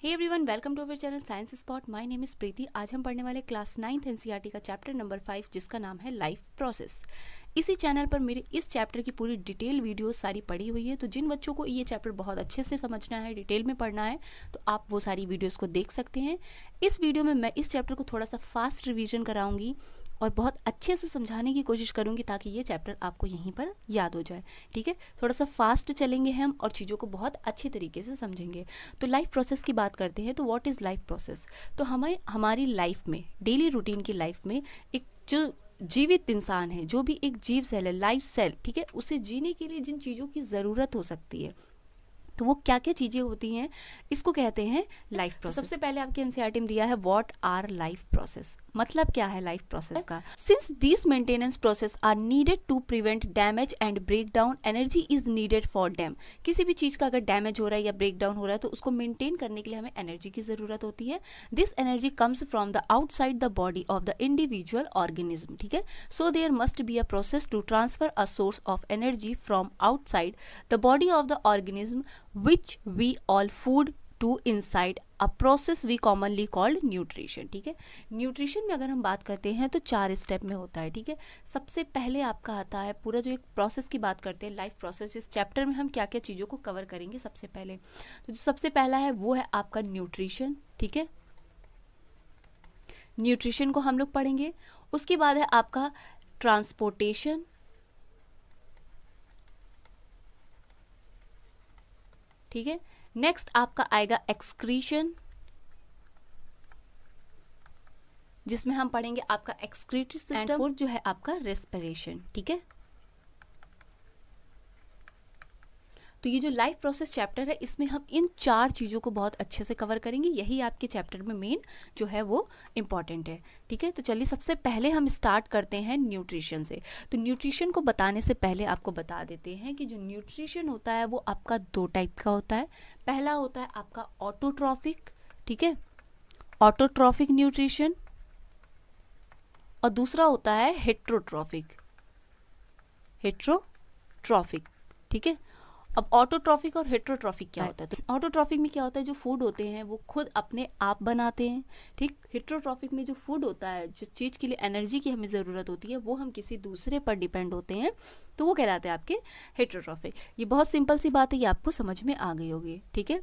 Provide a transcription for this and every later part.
Hey everyone, welcome to our channel science spot. My name is Preeti. आज हम पढ़ने वाले क्लास 9th एनसीईआरटी का चैप्टर नंबर 5 जिसका नाम है लाइफ प्रोसेस। इसी चैनल पर मेरे इस चैप्टर की पूरी डिटेल वीडियोस सारी पड़ी हुई है, तो जिन बच्चों को ये चैप्टर बहुत अच्छे से समझना है, डिटेल में पढ़ना है, तो आप वो सारी वीडियोस को देख सकते हैं। इस वीडियो में मैं इस चैप्टर को थोड़ा सा फास्ट रिवीजन कराऊंगी और बहुत अच्छे से समझाने की कोशिश करूंगी ताकि ये चैप्टर आपको यहीं पर याद हो जाए। ठीक है, थोड़ा सा फास्ट चलेंगे हम और चीज़ों को बहुत अच्छी तरीके से समझेंगे। तो लाइफ प्रोसेस की बात करते हैं। तो व्हाट इज़ लाइफ प्रोसेस? तो हमारी लाइफ में, डेली रूटीन की लाइफ में, एक जो जीवित इंसान है, जो भी एक जीव सेल है, लाइफ सेल, ठीक है, उसे जीने के लिए जिन चीज़ों की ज़रूरत हो सकती है, तो वो क्या क्या चीज़ें होती हैं, इसको कहते हैं लाइफ प्रोसेस। सबसे पहले आपके एनसीईआरटी में दिया है व्हाट आर लाइफ प्रोसेस। मतलब क्या है लाइफ प्रोसेस का? Since this maintenance process are needed to prevent damage and break down, energy is needed for them. किसी भी चीज़ का अगर डैमेज हो रहा है या ब्रेक डाउन हो रहा है तो उसको मेंटेन करने के लिए हमें एनर्जी की ज़रूरत होती है। This energy comes from the outside the body of the individual organism. ठीक है, so there must be a process to transfer a source of energy from outside the body of the organism which we all food to inside a process we commonly called nutrition। ठीक है, nutrition में अगर हम बात करते हैं तो 4 step में होता है। ठीक है, सबसे पहले आपका आता है पूरा जो एक प्रोसेस की बात करते हैं, लाइफ प्रोसेस। इस चैप्टर में हम क्या क्या चीज़ों को कवर करेंगे सबसे पहले, तो जो सबसे पहला है वो है आपका न्यूट्रिशन। ठीक है, न्यूट्रिशन को हम लोग पढ़ेंगे। उसके बाद है आपका ट्रांसपोर्टेशन। ठीक है, नेक्स्ट आपका आएगा एक्सक्रीशन, जिसमें हम पढ़ेंगे आपका एक्सक्रीटरी सिस्टम। फोर्थ जो है आपका रेस्पिरेशन। ठीक है, तो ये जो लाइफ प्रोसेस चैप्टर है, इसमें हम इन 4 चीज़ों को बहुत अच्छे से कवर करेंगे। यही आपके चैप्टर में मेन जो है वो इम्पॉर्टेंट है। ठीक है, तो चलिए सबसे पहले हम स्टार्ट करते हैं न्यूट्रिशन से। तो न्यूट्रिशन को बताने से पहले आपको बता देते हैं कि जो न्यूट्रिशन होता है वो आपका 2 टाइप का होता है। पहला होता है आपका ऑटोट्रॉफिक, ठीक है, ऑटोट्रॉफिक न्यूट्रिशन, और दूसरा होता है हेट्रोट्रॉफिक, हेट्रोट्रॉफिक। ठीक है, अब ऑटोट्रॉफिक और हेट्रोट्रॉफिक क्या होता है? तो ऑटोट्रॉफिक में क्या होता है, जो फूड होते हैं वो खुद अपने आप बनाते हैं। ठीक, हेट्रोट्रॉफिक में जो फूड होता है, जिस चीज़ के लिए एनर्जी की हमें ज़रूरत होती है, वो हम किसी दूसरे पर डिपेंड होते हैं, तो वो कहलाते हैं आपके हेट्रोट्रॉफिक। ये बहुत सिंपल सी बात है, ये आपको समझ में आ गई होगी। ठीक है,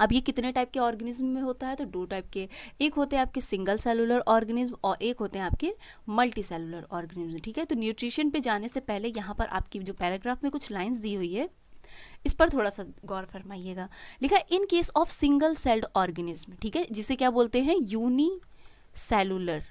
अब ये कितने टाइप के ऑर्गेनिज्म में होता है? तो 2 टाइप के, एक होते हैं आपके सिंगल सेलुलर ऑर्गेनिज्म और एक होते हैं आपके मल्टी सेलुलर ऑर्गेनिज्म। ठीक है, तो न्यूट्रिशन पे जाने से पहले यहाँ पर आपकी जो पैराग्राफ में कुछ लाइंस दी हुई है, इस पर थोड़ा सा गौर फरमाइएगा। लिखा in case of single celled organism, ठीक है, जिसे क्या बोलते हैं, unicellular.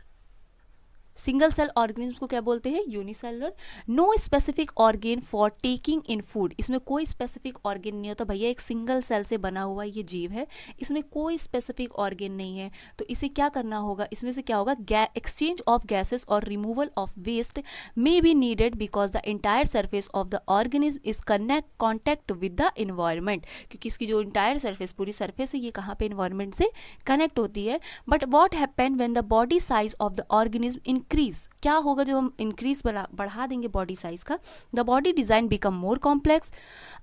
Single cell organism को क्या बोलते हैं, unicellular. No specific organ for taking in food, इसमें कोई स्पेसिफिक ऑर्गेन नहीं होता। भैया एक सिंगल सेल से बना हुआ ये जीव है, इसमें कोई स्पेसिफिक ऑर्गेन नहीं है, तो इसे क्या करना होगा, इसमें से क्या होगा, एक्सचेंज ऑफ गैसेस और removal of waste may be needed because the entire surface of the organism is contact with the environment, क्योंकि इसकी जो इंटायर सर्फेस, पूरी सर्फेस है, ये कहाँ पे, इन्वायरमेंट से कनेक्ट होती है। But what happen when the body size of the organism increase, क्या होगा जब हम इंक्रीज बढ़ा देंगे बॉडी साइज का, the body design become more complex.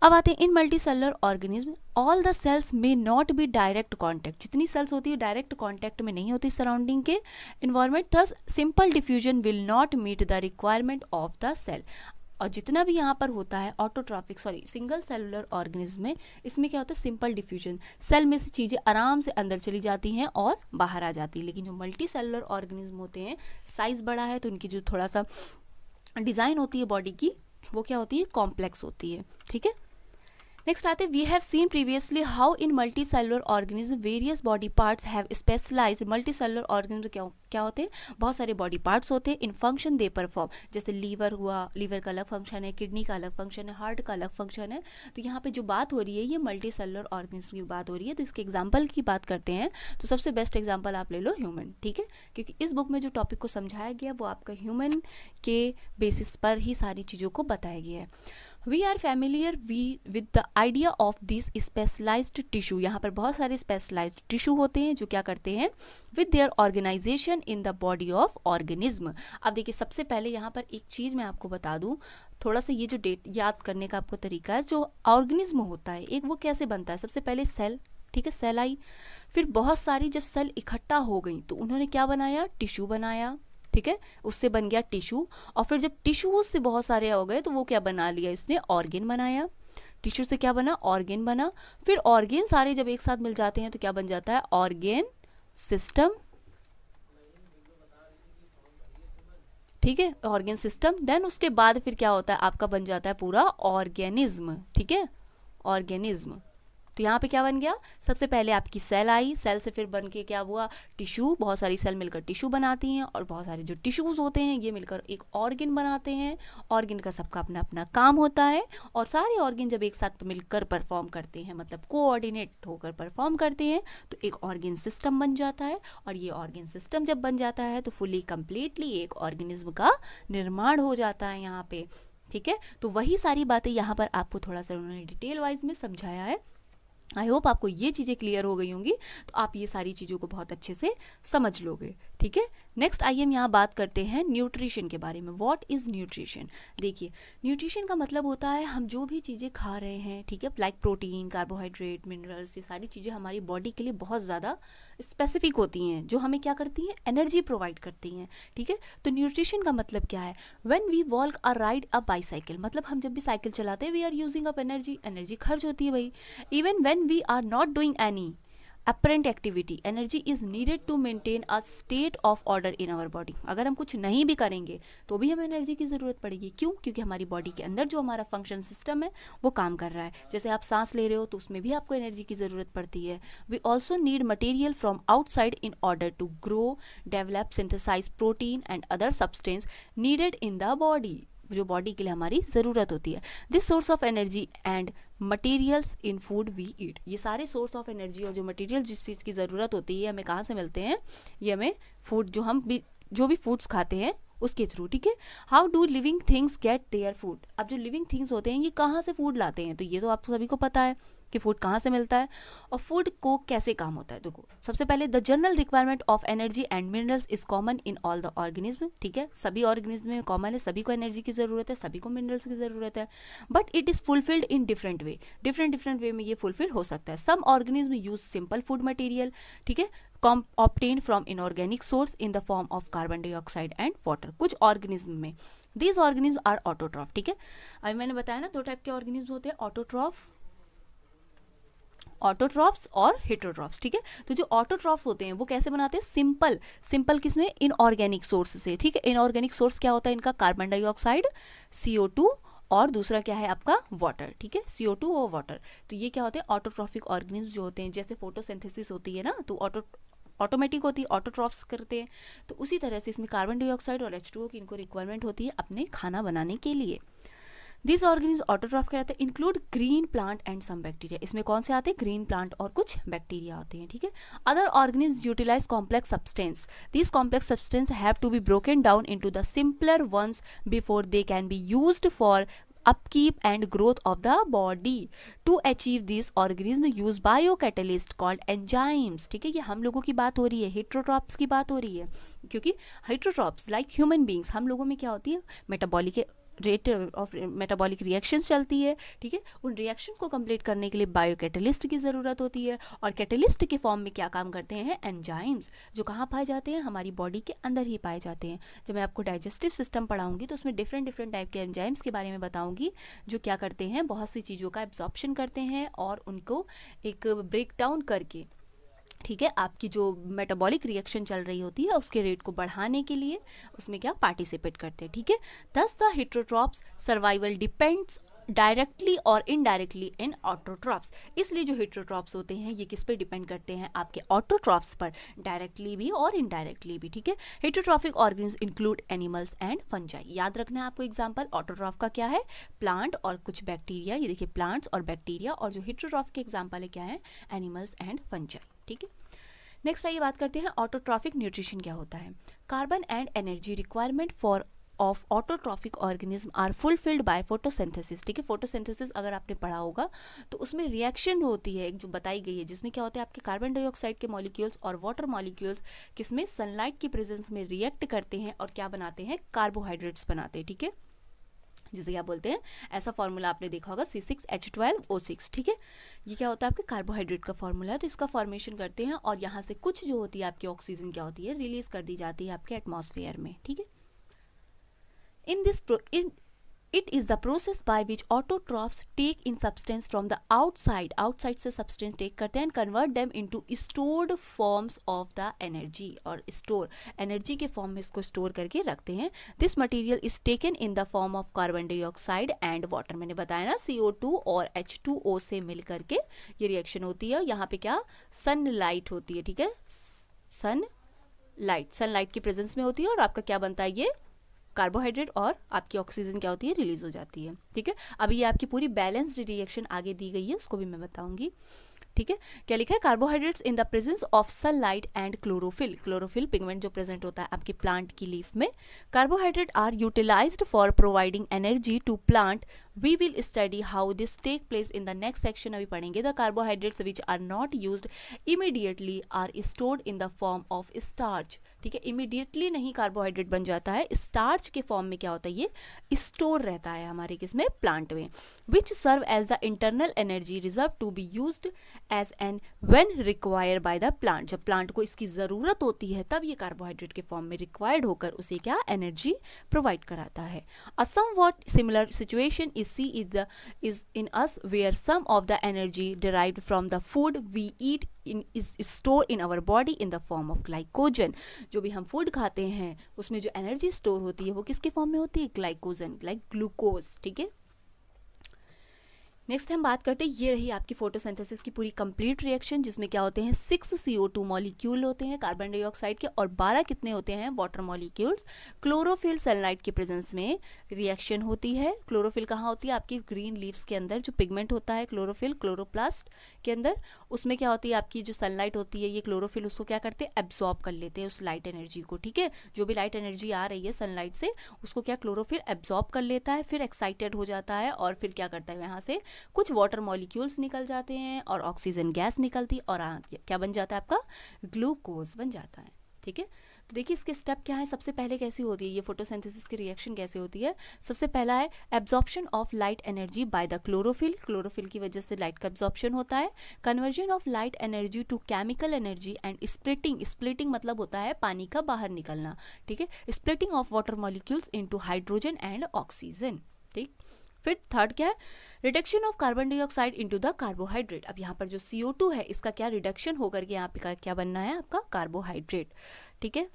अब आते हैं in multi cellular organism all the cells may not be direct contact, जितनी सेल्स होती है डायरेक्ट कॉन्टैक्ट में नहीं होती सराउंडिंग के environment, thus simple diffusion will not meet the requirement of the cell. और जितना भी यहाँ पर होता है ऑटोट्रॉफिक, सिंगल सेलुलर ऑर्गेनिज्म में, इसमें क्या होता है, सिंपल डिफ्यूजन, सेल में से चीज़ें आराम से अंदर चली जाती हैं और बाहर आ जाती है। लेकिन जो मल्टी सेलुलर ऑर्गेनिज्म होते हैं, साइज बड़ा है, तो उनकी जो थोड़ा सा डिज़ाइन होती है बॉडी की, वो क्या होती है, कॉम्प्लेक्स होती है। ठीक है, नेक्स्ट आते हैं, we have seen previously how in multi cellular organism various body parts have specialized. Multi cellular organism क्या होते हैं, बहुत सारे बॉडी पार्ट्स होते हैं। इन फंक्शन दे परफॉर्म, जैसे लीवर हुआ, लीवर का अलग फंक्शन है, किडनी का अलग फंक्शन है, हार्ट का अलग फंक्शन है। तो यहाँ पे जो बात हो रही है, ये मल्टी सेलुलर ऑर्गेनिज्म की बात हो रही है। तो इसके एग्जाम्पल की बात करते हैं, तो सबसे बेस्ट एग्जाम्पल आप ले लो ह्यूमन। ठीक है, क्योंकि इस बुक में जो टॉपिक को समझाया गया वो आपका ह्यूमन के बेसिस पर ही सारी चीज़ों को बताया गया है। We are familiar with the idea of this specialized tissue, यहाँ पर बहुत सारे स्पेशलाइज्ड टिश्यू होते हैं जो क्या करते हैं, with their organization in the body of organism. अब देखिए, सबसे पहले यहाँ पर एक चीज़ मैं आपको बता दूँ, थोड़ा सा ये जो डेट याद करने का आपको तरीका है, जो ऑर्गेनिज्म होता है एक, वो कैसे बनता है, सबसे पहले सेल ठीक है, सेल आई। फिर बहुत सारी जब सेल इकट्ठा हो गई तो उन्होंने क्या बनाया, टिश्यू बनाया, ठीक है, उससे बन गया टिश्यू। और फिर जब टिश्यू से बहुत सारे हो गए तो वो क्या बना लिया इसने, ऑर्गेन बनाया। टिश्यू से क्या बना, ऑर्गेन बना। फिर ऑर्गेन सारे जब एक साथ मिल जाते हैं तो क्या बन जाता है, ऑर्गेन सिस्टम, ठीक है, ऑर्गेन सिस्टम। देन उसके बाद फिर क्या होता है, आपका बन जाता है पूरा ऑर्गेनिज्म, ठीक है, ऑर्गेनिज्म। तो यहाँ पे क्या बन गया, सबसे पहले आपकी सेल आई, सेल से फिर बन के क्या हुआ, टिश्यू, बहुत सारी सेल मिलकर टिश्यू बनाती हैं और बहुत सारे जो टिश्यूज होते हैं ये मिलकर एक ऑर्गन बनाते हैं। ऑर्गन का सबका अपना अपना काम होता है और सारे ऑर्गन जब एक साथ मिलकर परफॉर्म करते हैं, मतलब कोऑर्डिनेट होकर परफॉर्म करते हैं, तो एक ऑर्गन सिस्टम बन जाता है। और ये ऑर्गन सिस्टम जब बन जाता है तो फुली कंप्लीटली एक ऑर्गेनिज्म का निर्माण हो जाता है यहाँ पे, ठीक है। तो वही सारी बातें यहाँ पर आपको थोड़ा सा उन्होंने डिटेल वाइज में समझाया है। आई होप आपको ये चीज़ें क्लियर हो गई होंगी, तो आप ये सारी चीज़ों को बहुत अच्छे से समझ लोगे, ठीक है। नेक्स्ट आइए हम यहाँ बात करते हैं न्यूट्रिशन के बारे में। What is nutrition. देखिए, न्यूट्रिशन का मतलब होता है हम जो भी चीज़ें खा रहे हैं, ठीक है, लाइक प्रोटीन, कार्बोहाइड्रेट, मिनरल्स, ये सारी चीज़ें हमारी बॉडी के लिए बहुत ज़्यादा स्पेसिफिक होती हैं, जो हमें क्या करती हैं, एनर्जी प्रोवाइड करती हैं, ठीक है। तो न्यूट्रिशन का मतलब क्या है, when we walk a ride a bicycle, मतलब हम जब भी साइकिल चलाते हैं we are using up energy, energy खर्च होती है भाई। Even when we are not doing any apparent activity, energy is needed to maintain a state of order in our body। अगर हम कुछ नहीं भी करेंगे तो भी हमें एनर्जी की ज़रूरत पड़ेगी। क्यों, क्योंकि हमारी बॉडी के अंदर जो हमारा फंक्शन सिस्टम है वो काम कर रहा है। जैसे आप सांस ले रहे हो तो उसमें भी आपको एनर्जी की ज़रूरत पड़ती है। We also need material from outside in order to grow, develop, synthesize protein and other substance needed in the body, जो बॉडी के लिए हमारी ज़रूरत होती है। This source of energy and materials in food we eat, ये सारे source of energy और जो मटेरियल जिस चीज़ की ज़रूरत होती है हमें कहाँ से मिलते हैं, ये हमें फूड, जो भी फूड्स खाते हैं उसके थ्रू, ठीक है। How do living things get their food. अब जो लिविंग थिंग्स होते हैं ये कहाँ से फूड लाते हैं, तो ये तो आप सभी को पता है कि फूड कहाँ से मिलता है और फूड को कैसे काम होता है। देखो, सबसे पहले the general requirement of energy and minerals is common in all the organism, ठीक है, सभी ऑर्गेनिज्म में कॉमन है, सभी को एनर्जी की ज़रूरत है, सभी को मिनरल्स की ज़रूरत है, but it is fulfilled in different way, different way में ये फुलफिल हो सकता है। Some organism use simple food material, ठीक है, obtained from inorganic source in the form of carbon dioxide and water। कुछ ऑर्गेनिज्म में these organisms are autotroph, ठीक है। अभी मैंने बताया ना दो टाइप के ऑर्गेनिज्म होते हैं, ऑटोट्रॉफ्स और हेटेरोट्रॉफ्स, ठीक है। तो जो ऑटोट्रॉफ्स होते हैं वो कैसे बनाते हैं, सिंपल किसमें, इनऑर्गेनिक सोर्स से, ठीक है। इनऑर्गेनिक सोर्स क्या होता है इनका, कार्बन डाइऑक्साइड, CO2 और दूसरा क्या है आपका वाटर, ठीक है, CO2 और वाटर। तो ये क्या होते हैं ऑटोट्रॉफिक ऑर्गेनिज्म जो होते हैं। जैसे फोटोसिंथेसिस होती है ना तो ऑटोमेटिक होती है, ऑटोट्रॉफ्स करते हैं, तो उसी तरह से इसमें कार्बन डाइऑक्साइड और H2O की इनको रिक्वायरमेंट होती है अपने खाना बनाने के लिए। दिस ऑर्गेनिज्म ऑटोट्रॉफ कहते हैं, include green plant and some bacteria. इसमें कौन से आते हैं, ग्रीन प्लांट और कुछ बैक्टीरिया होते हैं, ठीक है। Other organism utilize complex substance, this complex substance have to be broken down into the simpler ones before they can be used for upkeep and growth of the body। to achieve this organism use biocatalyst called enzymes, ठीक है। ये हम लोगों की बात हो रही है, हेटेरोट्रॉप्स की बात हो रही है, क्योंकि हेटेरोट्रॉप्स लाइक ह्यूमन बींग्स, हम लोगों में क्या होती है, metabolic rate of metabolic reactions चलती है, ठीक है। उन रिएक्शंस को कंप्लीट करने के लिए बायोकैटलिस्ट की ज़रूरत होती है और कैटलिस्ट के फॉर्म में क्या काम करते हैं, एंजाइम्स, जो कहाँ पाए जाते हैं, हमारी बॉडी के अंदर ही पाए जाते हैं। जब मैं आपको डाइजेस्टिव सिस्टम पढ़ाऊंगी तो उसमें डिफरेंट टाइप के एंजाइम्स के बारे में बताऊंगी, जो क्या करते हैं, बहुत सी चीज़ों का एब्जॉर्प्शन करते हैं और उनको एक ब्रेक डाउन करके, ठीक है, आपकी जो मेटाबॉलिक रिएक्शन चल रही होती है उसके रेट को बढ़ाने के लिए उसमें क्या पार्टिसिपेट करते हैं, ठीक है। दस the heterotrophs survival depends directly और इनडायरेक्टली इन ऑटोट्रॉफ्स। इसलिए जो हेटेरोट्रॉप्स होते हैं ये किस पे डिपेंड करते हैं, आपके ऑटोट्रॉफ्स पर, डायरेक्टली भी और इनडायरेक्टली भी, ठीक है। Heterotrophic organism include animals and fungi. याद रखना है आपको एग्जांपल, ऑटोट्रॉफ का क्या है, प्लांट और कुछ बैक्टीरिया, ये देखिए प्लांट्स और बैक्टीरिया, और जो हेटेरोट्रॉफ के एग्जांपल है क्या है, एनिमल्स एंड फंजाई, ठीक है। नेक्स्ट आइए बात करते हैं ऑटोट्रॉफिक न्यूट्रिशन क्या होता है। Carbon and energy requirement for of autotrophic organism are fulfilled by photosynthesis, ठीक है। फोटोसिंथेसिस अगर आपने पढ़ा होगा तो उसमें रिएक्शन होती है एक जो बताई गई है, जिसमें क्या होता है आपके कार्बन डाइऑक्साइड के मॉलिक्यूल्स और वाटर मॉलिक्यूल्स किसमें, सनलाइट की प्रेजेंस में रिएक्ट करते हैं और क्या बनाते हैं, कार्बोहाइड्रेट्स बनाते हैं, ठीक है। जिसे क्या बोलते हैं, ऐसा फॉर्मूला आपने देखा होगा C6H12O6, ठीक है। ये क्या होता है आपके कार्बोहाइड्रेट का फॉर्मूला है। तो इसका फॉर्मेशन करते हैं और यहाँ से कुछ जो होती है आपकी ऑक्सीजन क्या होती है, रिलीज कर दी जाती है आपके एटमॉस्फेयर में, ठीक है। It is the process by which autotrophs take in substance from the outside से substance take करते हैं and convert them into stored forms of the energy, और store energy के फॉर्म में इसको स्टोर करके रखते हैं। This material is taken in the form of carbon dioxide and water। मैंने बताया ना CO2 और H2O से मिल करके ये रिएक्शन होती है। यहाँ पे क्या सनलाइट होती है, ठीक है, सनलाइट की प्रेजेंस में होती है और आपका क्या बनता है, ये कार्बोहाइड्रेट और आपकी ऑक्सीजन क्या होती है, रिलीज हो जाती है, ठीक है। अभी ये आपकी पूरी बैलेंस्ड रिएक्शन आगे दी गई है, उसको भी मैं बताऊंगी, ठीक है। क्या लिखा है, carbohydrates in the presence of sunlight and chlorophyll pigment जो प्रेजेंट होता है आपकी प्लांट की लीफ में। Carbohydrate are utilized for providing energy to plant. We will study how this take place in the next section। अभी पढ़ेंगे। The carbohydrates which are not used immediately are stored in the form of starch। ठीक है, immediately नहीं carbohydrate बन जाता है, starch के form में क्या होता है, ये स्टोर रहता है हमारे किसमें, प्लांट में। Which serve as the internal energy reserve to be used as and when required by the plant. जब प्लांट को इसकी ज़रूरत होती है तब ये कार्बोहाइड्रेट के फॉर्म में रिक्वायर्ड होकर उसे क्या एनर्जी प्रोवाइड कराता है। A somewhat similar situation is in us where some of the energy derived from the food we eat is stored in our body in the form of glycogen। जो भी हम food खाते हैं उसमें जो energy store होती है वो किसके फॉर्म में होती है, ग्लाइकोजन, लाइक ग्लूकोज, ठीक है। नेक्स्ट हम बात करते हैं, ये रही आपकी फोटोसिंथेसिस की पूरी कंप्लीट रिएक्शन, जिसमें क्या होते हैं 6 CO2 मॉलिक्यूल होते हैं कार्बन डाइऑक्साइड के और 12 कितने होते हैं वाटर मॉलिक्यूल्स। क्लोरोफिल सनलाइट के प्रेजेंस में रिएक्शन होती है। क्लोरोफिल कहाँ होती है, आपकी ग्रीन लीव्स के अंदर जो पिगमेंट होता है क्लोरोफिल, क्लोरोप्लास्ट के अंदर, उसमें क्या होती है आपकी जो सनलाइट होती है, ये क्लोरोफिल उसको क्या करते हैं, एब्जॉर्ब कर लेते हैं उस लाइट एनर्जी को, ठीक है। जो भी लाइट एनर्जी आ रही है सनलाइट से उसको क्या क्लोरोफिल एब्जॉर्ब कर लेता है, फिर एक्साइटेड हो जाता है और फिर क्या करता है, यहाँ से कुछ वाटर मॉलिक्यूल्स निकल जाते हैं और ऑक्सीजन गैस निकलती और क्या बन जाता है आपका, ग्लूकोज बन जाता है, ठीक है। तो देखिए इसके स्टेप क्या है, सबसे पहले कैसी होती है ये फोटोसिंथेसिस की रिएक्शन कैसे होती है। सबसे पहला है absorption of light energy by the chlorophyll, chlorophyll की वजह से लाइट का एब्जॉर्प्शन होता है। Conversion of light energy to chemical energy and splitting, splitting मतलब होता है पानी का बाहर निकलना, ठीक है। Splitting of water molecules into hydrogen and oxygen, ठीक। फिर थर्ड क्या है, reduction of carbon dioxide into the carbohydrate. अब यहाँ पर जो CO2 है इसका क्या रिडक्शन होकर के यहाँ पे क्या बनना है आपका कार्बोहाइड्रेट, ठीक है।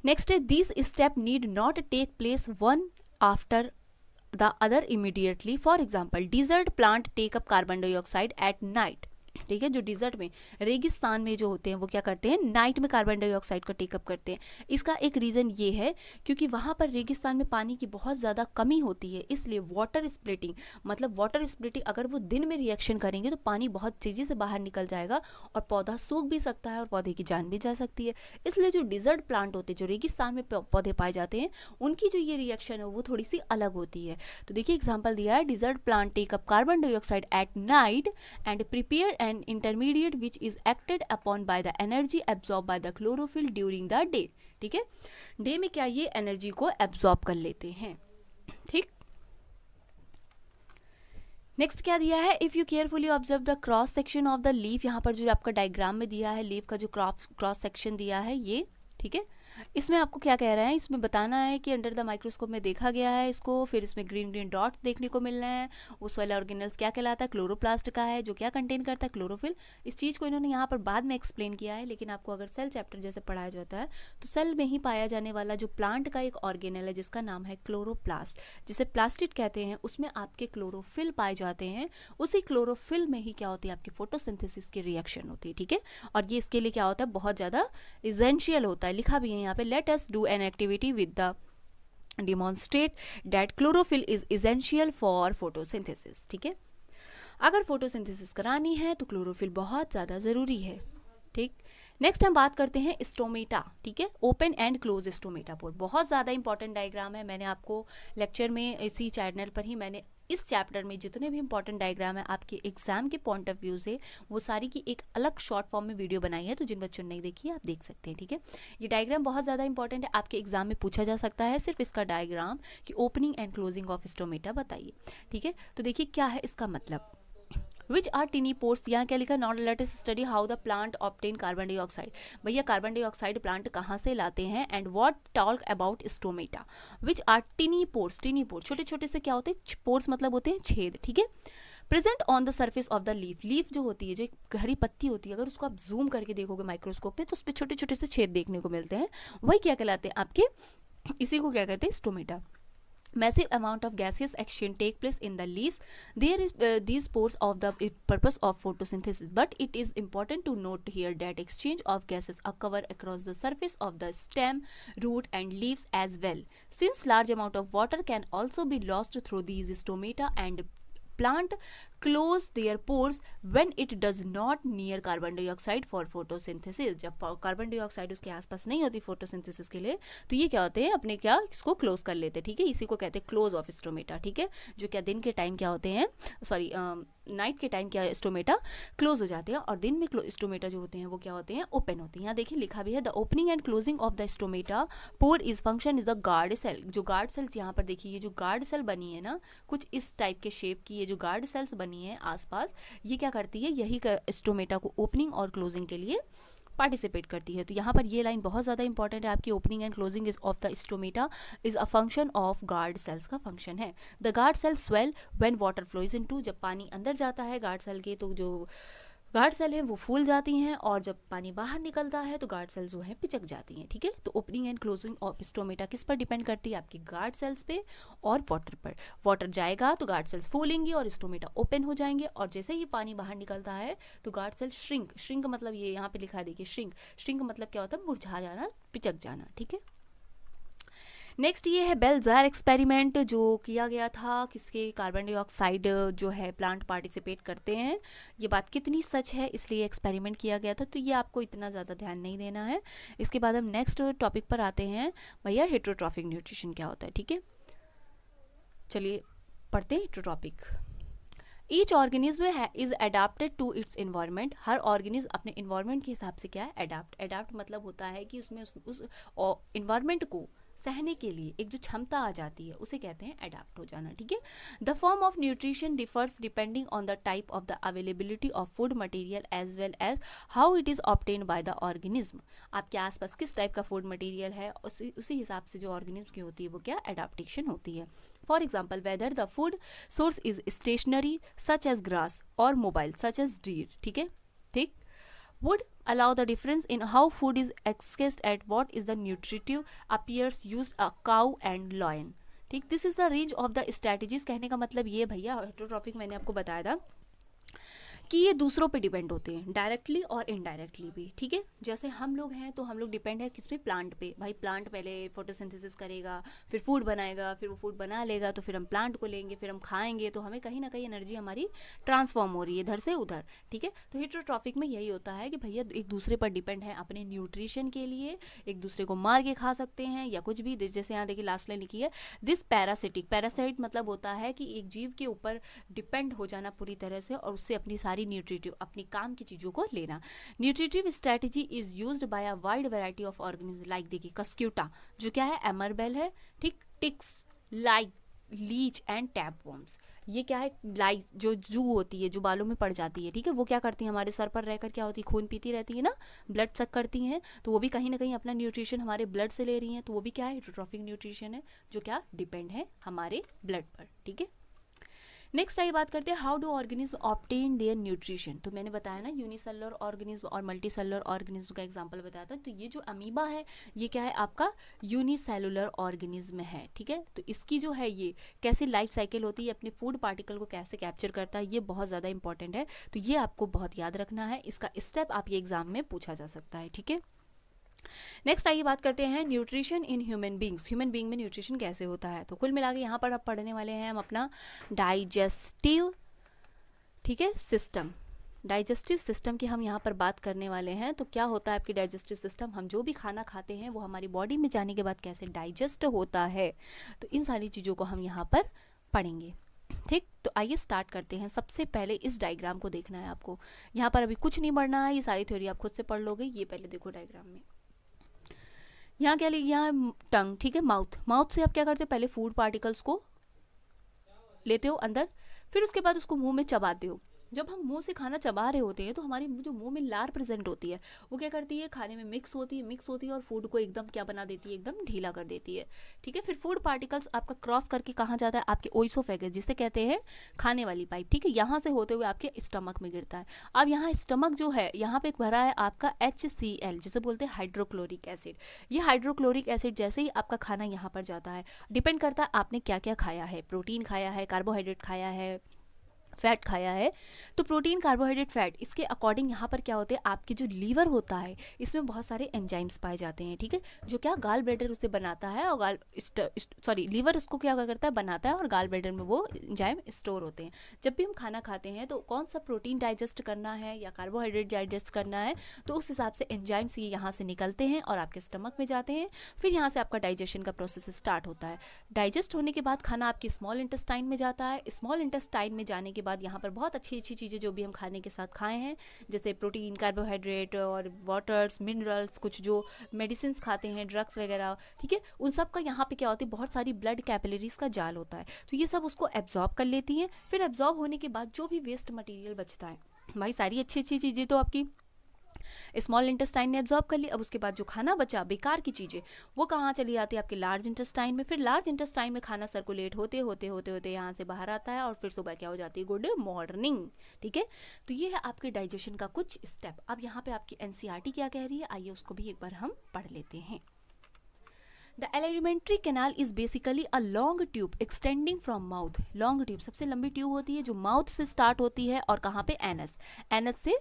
नेक्स्ट है this step need not take place one after the other immediately. For example desert plant take up carbon dioxide at night, ठीक है। जो डिजर्ट में, रेगिस्तान में जो होते हैं वो क्या करते हैं, नाइट में कार्बन डाइऑक्साइड का टेकअप करते हैं। इसका एक रीज़न ये है क्योंकि वहाँ पर रेगिस्तान में पानी की बहुत ज़्यादा कमी होती है, इसलिए वाटर स्प्लिटिंग, मतलब वाटर स्प्लिटिंग अगर वो दिन में रिएक्शन करेंगे तो पानी बहुत तेज़ी से बाहर निकल जाएगा और पौधा सूख भी सकता है और पौधे की जान भी जा सकती है। इसलिए जो डिजर्ट प्लांट होते हैं, जो रेगिस्तान में पौधे पाए जाते हैं, उनकी जो ये रिएक्शन है वो थोड़ी सी अलग होती है। तो देखिए एग्जाम्पल दिया है, desert plant take up carbon dioxide at night and prepare an intermediate which is acted upon by the energy absorbed by the chlorophyll during the day, ठीक है। डे में क्या ये एनर्जी को एब्जॉर्ब कर लेते हैं, ठीक। नेक्स्ट क्या दिया है, if you carefully observe the cross section of the leaf. यहाँ पर जो आपका डायग्राम में दिया है लीफ का जो क्रॉस सेक्शन दिया है ये, ठीक है। इसमें आपको क्या कह रहा है, इसमें बताना है कि अंडर द माइक्रोस्कोप में देखा गया है इसको, फिर इसमें ग्रीन ग्रीन डॉट्स देखने को मिल रहे हैं। उस वाला ऑर्गेनल्स क्या कहलाता है, क्लोरोप्लास्ट का है, जो क्या कंटेन करता है, क्लोरोफिल। इस चीज़ को इन्होंने यहाँ पर बाद में एक्सप्लेन किया है, लेकिन आपको अगर सेल चैप्टर जैसे पढ़ाया जाता है तो सेल में ही पाया जाने वाला जो प्लांट का एक ऑर्गेनल है जिसका नाम है क्लोरोप्लास्ट, जिसे प्लास्टिड कहते हैं, उसमें आपके क्लोरोफिल पाए जाते हैं। उसी क्लोरोफिल में ही क्या होती है आपकी फोटोसिंथेसिस की रिएक्शन होती है, ठीक है। और ये इसके लिए क्या होता है, बहुत ज़्यादा इसेंशियल होता है। लिखा भी है यहाँ पे, let us do an activity with the demonstrate that chlorophyll is essential for photosynthesis, ठीक है। अगर फोटोसिंथेसिस करानी है तो क्लोरोफिल बहुत ज़्यादा ज़रूरी है, ठीक। नेक्स्ट हम बात करते हैं स्टोमेटा, ठीक है। Open and close stomata pore बहुत ज़्यादा इंपॉर्टेंट डायग्राम है। मैंने आपको लेक्चर में इसी चैनल पर ही मैंने इस चैप्टर में जितने भी इंपॉर्टेंट डायग्राम है आपके एग्जाम के पॉइंट ऑफ व्यू से, वो सारी की एक अलग शॉर्ट फॉर्म में वीडियो बनाई है, तो जिन बच्चों ने नहीं देखी है आप देख सकते हैं, ठीक है। ये डायग्राम बहुत ज़्यादा इंपॉर्टेंट है, आपके एग्जाम में पूछा जा सकता है सिर्फ इसका डायग्राम कि opening and closing of stomata बताइए, ठीक है। तो देखिए क्या है इसका मतलब, विच आर टिनी पोर्स, यहाँ क्या लिखा, not let us study how the plant obtain carbon dioxide, भैया कार्बन डाइऑक्साइड प्लांट कहाँ से लाते हैं, and what talk about stomata, which are tiny pores, tiny pores छोटे छोटे से क्या होते हैं, पोर्स मतलब होते हैं छेद, ठीक है। Present on the surface of the leaf, leaf जो होती है, जो एक हरी पत्ती होती है, अगर उसको आप जूम करके देखोगे माइक्रोस्कोप में तो उस पर छोटे छोटे से छेद देखने को मिलते हैं, वही क्या कहलाते हैं आपके, इसी को क्या कहते हैं, stomata. Massive amount of gaseous exchange take place in the leaves. There is these pores of the purpose of photosynthesis, but it is important to note here that exchange of gases occur across the surface of the stem, root and leaves as well. Since large amount of water can also be lost through these stomata and plant close their pores when it does not near carbon dioxide for photosynthesis. जब carbon dioxide उसके आसपास नहीं होती photosynthesis के लिए, तो ये क्या होते हैं, अपने क्या इसको क्लोज कर लेते हैं, ठीक है। इसी को कहते हैं क्लोज ऑफ स्टोमेटा, ठीक है। जो क्या दिन के टाइम क्या होते हैं, सॉरी नाइट के टाइम क्या स्टोमेटा क्लोज हो जाते हैं, और दिन में स्टोमेटा जो होते हैं वो क्या होते हैं, ओपन होते हैं। यहाँ देखिए लिखा भी है, the opening and closing of the stomata pore is function is the guard cell. जो गार्ड सेल्स यहाँ पर देखिए, ये जो गार्ड सेल बनी है ना, कुछ इस टाइप के शेप की ये जो गार्ड सेल्स बनी है आसपास, ये क्या करती है, यही स्टोमेटा को ओपनिंग और क्लोजिंग के लिए पार्टिसिपेट करती है। तो यहाँ पर ये लाइन बहुत ज़्यादा इंपॉर्टेंट है आपकी, opening and closing is of the stomata is a function of guard cells का फंक्शन है। The guard cell swell when water flows into, जब पानी अंदर जाता है गार्ड सेल के, तो जो गार्ड सेल है वो फूल जाती हैं, और जब पानी बाहर निकलता है तो गार्ड सेल्स जो है पिचक जाती हैं, ठीक है। तो opening and closing of stomata किस पर डिपेंड करती है, आपकी गार्ड सेल्स पे और वाटर पर। वाटर जाएगा तो गार्ड सेल्स फूलेंगी और स्टोमेटा ओपन हो जाएंगे, और जैसे ही पानी बाहर निकलता है तो गार्ड सेल श्रिंक, श्रिंक मतलब ये यहाँ पे लिखा है देखिए, श्रिंक, श्रिंक मतलब क्या होता है, मुरझा जाना, पिचक जाना, ठीक है। नेक्स्ट ये है बेल जार एक्सपेरिमेंट, जो किया गया था किसके, कार्बन डाइऑक्साइड जो है प्लांट पार्टिसिपेट करते हैं, ये बात कितनी सच है, इसलिए एक्सपेरिमेंट किया गया था, तो ये आपको इतना ज़्यादा ध्यान नहीं देना है। इसके बाद हम नेक्स्ट टॉपिक पर आते हैं, भैया हेटेरोट्रॉफिक न्यूट्रिशन क्या होता है, ठीक है। चलिए पढ़ते हैं heterotrophic. Each organism is adapted to its environment, हर ऑर्गेनिज्म अपने इन्वायरमेंट के हिसाब से क्या है, अडेप्ट मतलब होता है कि उसमें उस इन्वायरमेंट को सहने के लिए एक जो क्षमता आ जाती है उसे कहते हैं अडेप्ट हो जाना, ठीक है। The form of nutrition differs depending on the type of the availability of food material as well as how it is obtained by the organism. आपके आसपास किस टाइप का फूड मटेरियल है, उसी हिसाब से जो ऑर्गेनिज्म की होती है वो क्या अडेप्टेशन होती है। For example, whether the food source is stationary such as grass और मोबाइल सच एज डीर, ठीक है, ठीक, would allow the difference in how food is accessed at what is the nutritive appears used a cow and lion, ठीक। This is the range of the strategies, कहने का मतलब ये भैया heterotrophic मैंने आपको बताया था कि ये दूसरों पे डिपेंड होते हैं, डायरेक्टली और इनडायरेक्टली भी, ठीक है। जैसे हम लोग हैं तो हम लोग डिपेंड है किस पे, प्लांट पे, भाई प्लांट पहले फोटोसिंथेसिस करेगा, फिर फूड बनाएगा, फिर वो फूड बना लेगा, तो फिर हम प्लांट को लेंगे, फिर हम खाएंगे, तो हमें कहीं ना कहीं एनर्जी हमारी ट्रांसफॉर्म हो रही है इधर से उधर, ठीक है। तो हेटेरोट्रॉफिक में यही होता है कि भैया एक दूसरे पर डिपेंड है अपने न्यूट्रिशन के लिए, एक दूसरे को मार के खा सकते हैं या कुछ भी, जैसे यहाँ देखिए लास्ट लाइन लिखी है, दिस पैरासिटिक, पैरासाइट मतलब होता है कि एक जीव के ऊपर डिपेंड हो जाना पूरी तरह से, और उससे अपनी सारी न्यूट्रिटिव अपनी काम की चीजों को लेना। Nutritive strategy is used by a wide variety of organism, like देखिए कस्क्यूटा जो क्या है, एमरबेल है, ठीक, ticks, like, leech and tapeworms, ये क्या है, लाइक जो जू होती है जो बालों में पड़ जाती है, ठीक है, वो क्या करती है, हमारे सर पर रहकर क्या होती है, खून पीती रहती है ना, ब्लड सक करती हैं, तो वो भी कहीं ना कहीं अपना न्यूट्रिशन हमारे ब्लड से ले रही हैं, तो वो भी क्या है, हेटेरोट्रॉफिक न्यूट्रिशन है, जो क्या डिपेंड है हमारे ब्लड पर, ठीक है। नेक्स्ट आइए बात करते हैं how do organism obtain their nutrition. तो मैंने बताया ना यूनिसेलुलर ऑर्गेनिज्म और मल्टीसेलुलर ऑर्गेनिज्म का एग्जांपल बताया था, तो ये जो अमीबा है ये क्या है, आपका यूनिसेलुलर ऑर्गेनिज्म है, ठीक है। तो इसकी जो है ये कैसे लाइफ साइकिल होती है, अपने फूड पार्टिकल को कैसे कैप्चर करता है, ये बहुत ज़्यादा इंपॉर्टेंट है, तो ये आपको बहुत याद रखना है, इसका स्टेप आप ये एग्जाम में पूछा जा सकता है, ठीक है। नेक्स्ट आइए बात करते हैं nutrition in human beings, human being में न्यूट्रिशन कैसे होता है। तो कुल मिला के यहाँ पर अब पढ़ने वाले हैं हम अपना डाइजेस्टिव, ठीक है, सिस्टम, डाइजेस्टिव सिस्टम की हम यहाँ पर बात करने वाले हैं। तो क्या होता है आपकी डाइजेस्टिव सिस्टम, हम जो भी खाना खाते हैं वो हमारी बॉडी में जाने के बाद कैसे डाइजेस्ट होता है, तो इन सारी चीज़ों को हम यहाँ पर पढ़ेंगे, ठीक, तो आइए स्टार्ट करते हैं। सबसे पहले इस डायग्राम को देखना है आपको। यहाँ पर अभी कुछ नहीं पढ़ना है, ये सारी थ्योरी आप खुद से पढ़ लोगे। ये पहले देखो डायग्राम में, यहाँ क्या लिखा, यहाँ टंग, ठीक है, माउथ। माउथ से आप क्या करते हो, पहले फूड पार्टिकल्स को लेते हो अंदर, फिर उसके बाद उसको मुंह में चबाते हो। जब हम मुंह से खाना चबा रहे होते हैं तो हमारी जो मुंह में लार प्रेजेंट होती है वो क्या करती है, खाने में मिक्स होती है और फूड को एकदम क्या बना देती है, एकदम ढीला कर देती है, ठीक है। फिर फूड पार्टिकल्स आपका क्रॉस करके कहाँ जाता है, आपके ओइसोफेगस, जिसे कहते हैं खाने वाली पाइप, ठीक है, यहाँ से होते हुए आपके स्टमक में गिरता है। अब यहाँ स्टमक जो है, यहाँ पे भरा है आपका HCl, जिसे बोलते हैं हाइड्रोक्लोरिक एसिड। ये हाइड्रोक्लोरिक एसिड जैसे ही आपका खाना यहाँ पर जाता है, डिपेंड करता है आपने क्या क्या खाया है, प्रोटीन खाया है, कार्बोहाइड्रेट खाया है, फैट खाया है। तो प्रोटीन, कार्बोहाइड्रेट, फैट, इसके अकॉर्डिंग यहाँ पर क्या होते हैं, आपके जो लीवर होता है इसमें बहुत सारे एंजाइम्स पाए जाते हैं, ठीक है, जो क्या गाल ब्लैडर उसे बनाता है और लीवर उसको क्या करता है, बनाता है, और गाल ब्लैडर में वो एंजाइम स्टोर होते हैं। जब भी हम खाना खाते हैं तो कौन सा प्रोटीन डाइजेस्ट करना है या कार्बोहाइड्रेट डाइजेस्ट करना है, तो उस हिसाब से एंजाइम्स ये यहाँ से निकलते हैं और आपके स्टमक में जाते हैं। फिर यहाँ से आपका डाइजेशन का प्रोसेस स्टार्ट होता है। डाइजेस्ट होने के बाद खाना आपकी स्मॉल इंटेस्टाइन में जाता है। स्मॉल इंटेस्टाइन में जाने के बाद यहाँ पर बहुत अच्छी अच्छी चीज़ें जो भी हम खाने के साथ खाए हैं, जैसे प्रोटीन, कार्बोहाइड्रेट और वाटर्स, मिनरल्स, कुछ जो मेडिसिन खाते हैं, ड्रग्स वगैरह, ठीक है, उन सब का यहाँ पे क्या होती है, बहुत सारी ब्लड कैपिलरीज का जाल होता है, तो ये सब उसको एब्जॉर्ब कर लेती हैं। फिर एब्जॉर्ब होने के बाद जो भी वेस्ट मटेरियल बचता है, भाई सारी अच्छी अच्छी चीज़ें तो आपकी स्मॉल इंटेस्टाइन ने एब्जॉर्ब कर ली। अब उसके बाद जो खाना बचा, बेकार की चीज़ें, वो कहाँ चली जाती है, आपके लार्ज इंटेस्टाइन में। फिर लार्ज इंटेस्टाइन में खाना सर्कुलेट होते होते होते होते यहाँ से बाहर आता है और फिर सुबह क्या हो जाती है, गुड मॉर्निंग, ठीक है। तो ये है आपके डाइजेशन का कुछ स्टेप। अब यहाँ पे आपकी NCERT क्या कह रही है, आइए उसको भी एक बार हम पढ़ लेते हैं। The alimentary canal is basically a long tube extending from mouth. Long tube सबसे लंबी ट्यूब होती है जो माउथ से स्टार्ट होती है और कहाँ पे, एनस से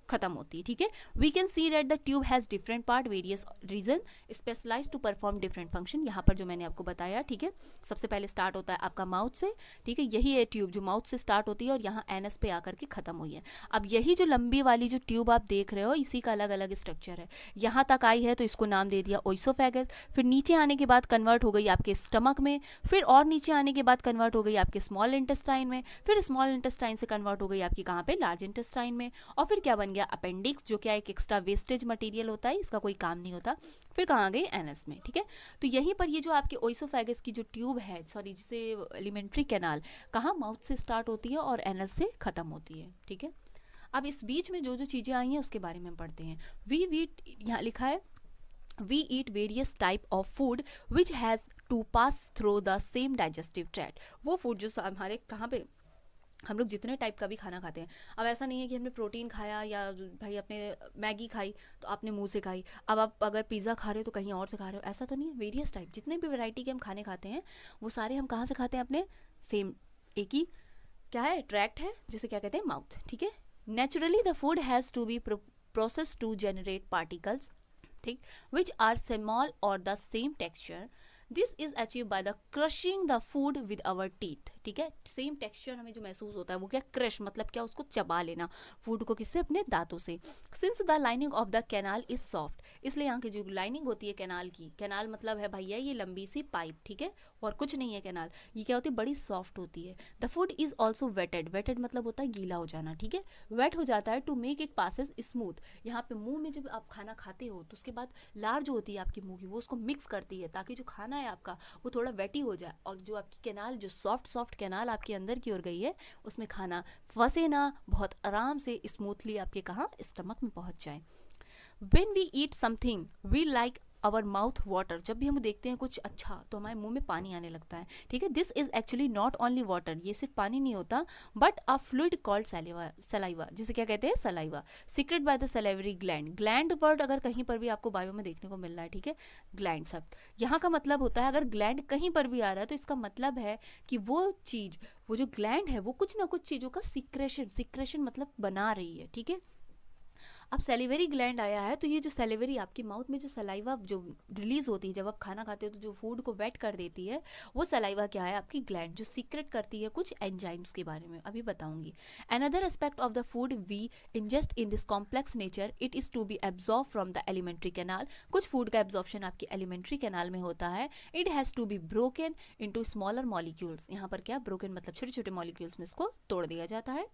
खत्म होती है, ठीक है। We can see that the tube has different part, various region, specialise to perform different function. यहाँ पर जो मैंने आपको बताया, ठीक है, सबसे पहले स्टार्ट होता है आपका माउथ से, ठीक है, यही है ट्यूब जो माउथ से स्टार्ट होती है और यहाँ एनस पे आकर के खत्म हुई है। अब यही जो लंबी वाली जो ट्यूब आप देख रहे हो, इसी का अलग अलग स्ट्रक्चर है। यहाँ तक आई है तो इसको नाम दे दिया ओइसोफेगस। फिर नीचे आने के बाद कन्वर्ट हो गई आपके स्टमक में, फिर और नीचे आने के बाद कन्वर्ट हो गई आपके स्मॉल इंटेस्टाइन में, फिर स्मॉल इंटेस्टाइन से कन्वर्ट हो गई आपकी कहाँ पे, लार्ज इंटेस्टाइन में, और फिर क्या बन गया, अपेंडिक्स, जो क्या एक एक्स्ट्रा वेस्टेज मटेरियल होता है, इसका कोई काम नहीं होता। फिर कहाँ गई, एनस में, ठीक है। तो यहीं पर ये जो आपके ओइसोफेगस की जो ट्यूब है, सॉरी जिसे एलिमेंट्री कैनाल, कहाँ, माउथ से स्टार्ट होती है और एनस से खत्म होती है, ठीक है। अब इस बीच में जो जो चीज़ें आई हैं उसके बारे में हम पढ़ते हैं। वी वीट, यहाँ लिखा है we eat various type of food which has to pass through the same digestive tract। वो फूड जो हमारे कहाँ पे, हम लोग जितने टाइप का भी खाना खाते हैं, अब ऐसा नहीं है कि हमने प्रोटीन खाया या भाई अपने मैगी खाई तो आपने मुंह से खाई, अब आप अगर पिज़्ज़ा खा रहे हो तो कहीं और से खा रहे हो, ऐसा तो नहीं है। वेरियस टाइप, जितने भी वैरायटी के हम खाने खाते हैं वो सारे हम कहाँ से खाते हैं, अपने सेम एक ही क्या है, ट्रैक्ट है, जिसे क्या कहते हैं, माउथ, ठीक है। Naturally the food has to be process to generate particles, ठीक, which are small or the same texture। This is achieved by the crushing the food with our teeth, ठीक है। सेम टेक्सचर हमें जो महसूस होता है वो क्या, क्रश मतलब क्या, उसको चबा लेना फूड को, किससे, अपने दांतों से। Since the lining of the canal is soft, इसलिए यहाँ की जो लाइनिंग होती है कैनाल की, कैनाल मतलब है भैया ये लंबी सी पाइप, ठीक है, और कुछ नहीं है कैनाल, ये क्या होती है, बड़ी सॉफ्ट होती है। The food is also wetted, wetted मतलब होता है गीला हो जाना, ठीक है, वेट हो जाता है to make it passes smooth. यहाँ पे मुंह में जब आप खाना खाते हो तो उसके बाद लार जो होती है आपकी मुंह की, वो उसको मिक्स करती है ताकि जो खाना है आपका वो थोड़ा वेटी हो जाए, और जो आपकी कैनाल, जो सॉफ्ट कैनाल आपके अंदर की ओर गई है, उसमें खाना फंसे ना, बहुत आराम से स्मूथली आपके कहाँ, स्टमक में पहुंच जाए। When we eat something we like our mouth water, जब भी हम देखते हैं कुछ अच्छा तो हमारे मुंह में पानी आने लगता है, ठीक है। This is actually not only water, ये सिर्फ पानी नहीं होता, but a fluid called saliva, जिसे क्या कहते हैं, saliva, secret by the salivary gland. Gland word अगर कहीं पर भी आपको बायो में देखने को मिल रहा है, ठीक है, ग्लैंड शब्द यहाँ का मतलब होता है, अगर ग्लैंड कहीं पर भी आ रहा है तो इसका मतलब है कि वो चीज़, वो जो ग्लैंड है वो कुछ ना कुछ चीज़ों का सिक्रेशन मतलब बना रही है, ठीक है। अब सैलिवरी ग्लैंड आया है, तो ये जो सैलिवरी आपकी माउथ में जो सलाइवा जो रिलीज होती है जब आप खाना खाते हो तो जो फूड को वेट कर देती है, वो सलाइवा क्या है आपकी ग्लैंड जो सीक्रेट करती है कुछ एंजाइम्स के बारे में अभी बताऊंगी। Another aspect of the food we ingest in this complex nature it is to be absorb from the alimentary canal. कुछ फूड का एब्जॉर्प्शन आपकी एलिमेंट्री कैनाल में होता है। It has to be broken into smaller molecules, यहाँ पर क्या broken मतलब छोटे छोटे मॉलिक्यूल्स में इसको तोड़ दिया जाता है।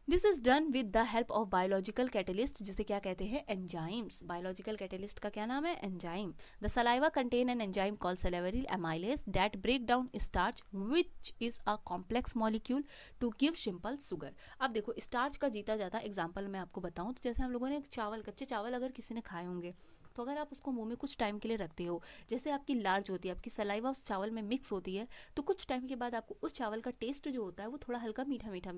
This is done with the help of biological catalyst, जिसे क्या कहते हैं एंजाइम्स। बायोलॉजिकल कैटेलिस्ट का क्या नाम है enzyme. The saliva contain an enzyme called salivary amylase that break down starch which is a complex molecule to give simple sugar. अब देखो स्टार्च का जीता जाता एग्जाम्पल मैं आपको बताऊं तो जैसे हम लोगों ने चावल, कच्चे चावल अगर किसी ने खाए होंगे तो अगर आप उसको मुंह में कुछ टाइम के लिए रखते हो, जैसे आपकी लार्ज होती है, आपकी सलाइवा उस चावल में मिक्स होती है, तो कुछ टाइम के बाद आपको उस चावल का टेस्ट जो होता है वो थोड़ा हल्का मीठा मीठा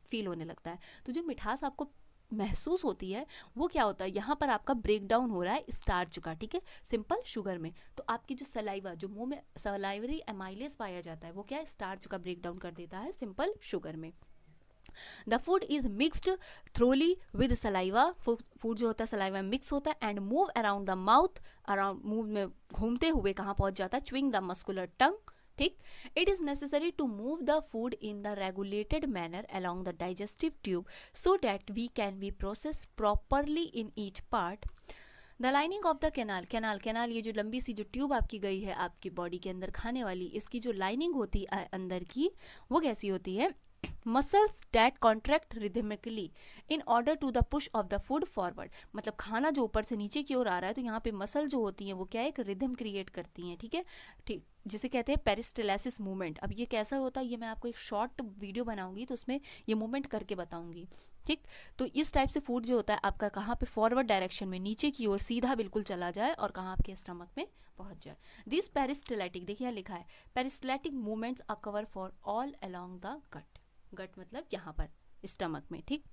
फील होने लगता है। तो जो मिठास आपको महसूस होती है वो क्या होता है, यहाँ पर आपका ब्रेक डाउन हो रहा है स्टार्च का, ठीक है, सिंपल शुगर में। तो आपकी जो सलाइवा, जो मुंह में सलाइवरी एमाइलेज पाया जाता है वो क्या है, स्टार्च का ब्रेक डाउन कर देता है सिंपल शुगर में। The food is mixed thoroughly with saliva, food जो होता है सलाइवा में मिक्स होता है and move around the mouth, around मुंह में घूमते हुए कहाँ पहुंच जाता है, च्विंग द मस्कुलर टंग, ठीक। It is necessary to move the food in the regulated manner along the digestive tube so that we can be process properly in each part. The lining of the canal, canal ये जो लंबी सी जो tube आपकी गई है आपकी body के अंदर खाने वाली, इसकी जो लाइनिंग होती है अंदर की वो कैसी होती है, muscles that contract rhythmically in order to the push of the food forward. मतलब खाना जो ऊपर से नीचे की ओर आ रहा है तो यहाँ पे मसल जो होती हैं वो क्या है, एक रिदम क्रिएट करती हैं, ठीक है, ठीक, जिसे कहते हैं पेरिस्टलासिस मूवमेंट। अब ये कैसा होता है ये मैं आपको एक शॉर्ट वीडियो बनाऊंगी तो उसमें ये मूवमेंट करके बताऊंगी, ठीक। तो इस टाइप से फूड जो होता है आपका कहाँ पे फॉरवर्ड डायरेक्शन में नीचे की ओर सीधा बिल्कुल चला जाए और कहाँ आपके स्टमक में पहुंच जाए। दिस पेरिस्टलैटिक, देखिए यहाँ लिखा है peristaltic movements are cover for all along the gut, gut मतलब यहाँ पर स्टमक में, ठीक।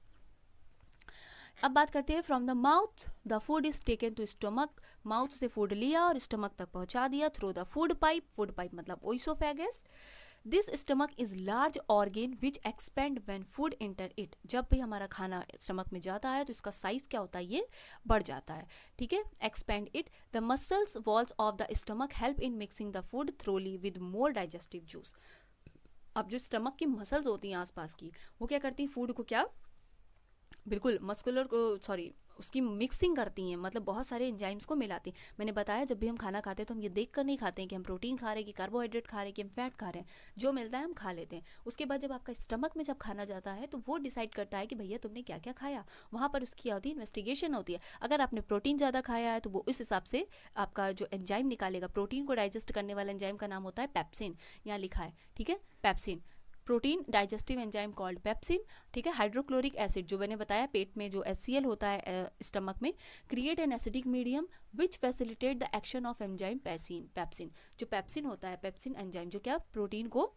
अब बात करते हैं from the mouth the food is taken to stomach, mouth से फूड लिया और स्टमक तक पहुंचा दिया थ्रू द फूड पाइप मतलब oesophagus. This stomach is large organ which expand when food enter it. जब भी हमारा खाना स्टमक में जाता है तो इसका साइज क्या होता है, ये बढ़ जाता है, ठीक है, expand it. The muscles walls of the stomach help in mixing the food thoroughly with more digestive juice. अब जो स्टमक की मसल्स होती हैं आसपास की वो क्या करती हैं, फूड को क्या बिल्कुल मस्कुलर को सॉरी उसकी मिक्सिंग करती हैं, मतलब बहुत सारे एंजाइम्स को मिलाती हैं। मैंने बताया जब भी हम खाना खाते हैं तो हम ये देख कर नहीं खाते हैं कि हम प्रोटीन खा रहे हैं कि कार्बोहाइड्रेट खा रहे हैं कि हम फैट खा रहे हैं, जो मिलता है हम खा लेते हैं। उसके बाद जब आपका स्टमक में जब खाना जाता है तो वो डिसाइड करता है कि भैया तुमने क्या क्या खाया, वहाँ पर उसकी क्या होती है, इन्वेस्टिगेशन होती है। अगर आपने प्रोटीन ज़्यादा खाया है तो वो इस हिसाब से आपका जो एंजाइम निकालेगा, प्रोटीन को डाइजेस्ट करने वाला एंजाइम का नाम होता है पेप्सिन, यहाँ लिखा है, ठीक है, pepsin, protein digestive enzyme called pepsin, ठीक है। हाइड्रोक्लोरिक एसिड जो मैंने बताया पेट में जो HCl होता है स्टमक में, create an acidic medium which facilitate the action of enzyme pepsin. जो पेप्सिन होता है, पेप्सिन एंजाइम जो क्या प्रोटीन को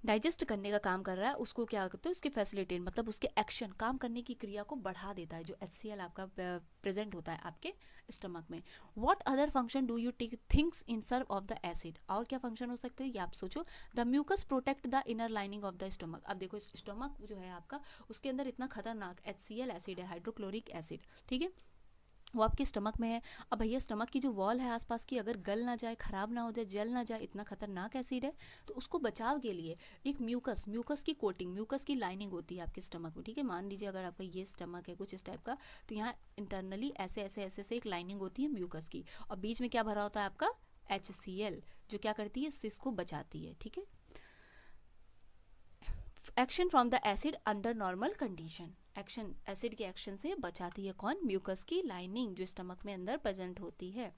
डाइजेस्ट करने का काम कर रहा है उसको क्या करते हैं, उसके फैसिलिटेट मतलब उसके एक्शन काम करने की क्रिया को बढ़ा देता है जो HCl आपका प्रेजेंट होता है आपके स्टमक में। What other function do you thinks in serve of the acid, और क्या फंक्शन हो सकते हैं ये आप सोचो। The mucus protect the inner lining of the stomach. अब देखो स्टमक जो है आपका उसके अंदर इतना खतरनाक HCl एसिड है, हाइड्रोक्लोरिक एसिड, ठीक है, वो आपके स्टमक में है। अब भैया स्टमक की जो वॉल है आसपास की अगर गल ना जाए, खराब ना हो जाए, जल ना जाए, इतना खतरनाक एसिड है, तो उसको बचाव के लिए एक म्यूकस की कोटिंग, म्यूकस की लाइनिंग होती है आपके स्टमक में, ठीक है। मान लीजिए अगर आपका ये स्टमक है कुछ इस टाइप का, तो यहाँ इंटरनली ऐसे से एक लाइनिंग होती है म्यूकस की, और बीच में क्या भरा होता है आपका HCl, जो क्या करती है इसको बचाती है, ठीक है। Action from the acid under normal condition, action acid के एक्शन से बचाती है कौन, म्यूकस की लाइनिंग जो स्टमक में अंदर प्रेजेंट होती है।